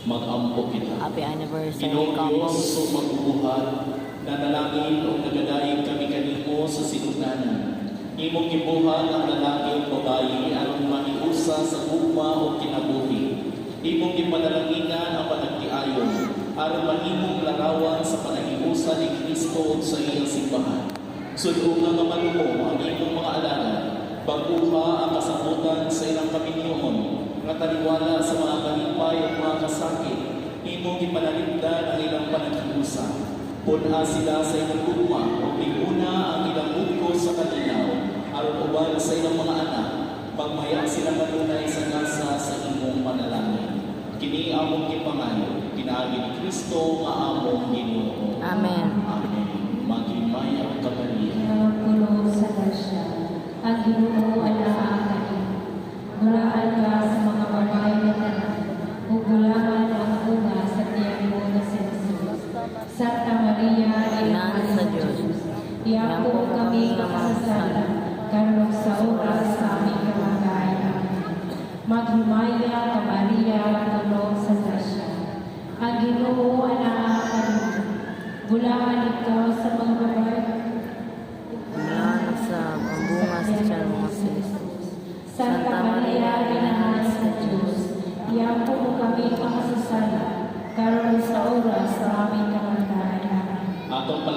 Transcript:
Mag-ampo kita. Happy anniversary, Ginoong Kapong. Diyos o magbubuhat, nanalangin o nagadaig kami kanimo sa sinugdanan. Imong gibuhat ang lalaki o babayi aron maniusa sa gugma o kinabuhi. Imong gipanalanginan ang panagtiayon aron mahimong larawan sa panahiusa ni Kristo ug sa iyang simbahan. Sudungan nga malumo ang imong mga alagad, baguha ang kasabutan sa ilang kaminyoon, nga taliwala sa mga kalipay o mga kasakit, imong ipanaligdan ang ilang panaghiusa. Puna sila sa ilang gugma o biguna ang ilang bugko sa kalinaw, aron uban sa ilang mga anak, magmaya sila kanunay sa nasa sa imong panalangin. Kini among gipangayo, kinaagi ni Kristo nga among Ginoo. Amen. Amen. Maghimay ang kabalian. Puno sa grasya, ang Ginoo ay nakakali. Gulaan ka sa mga babae na tanan, ug gulaan ang bunga sa tiyan mo na si Jesus. Santa Maria, Ina sa Diyos, iako kami makasasala, karong sa oras sa aming kamatayan. Maghimaya ka Maria, puno sa grasya, ang Ginoo ay nakakali. Gulaan ikaw sa mga babae, mula sa bunga sa tiyan mo si Jesus. Santa Maria, Ina sa Diyos, iako mo kami makasasala, karon sa oras sa aming kamatayan. Atong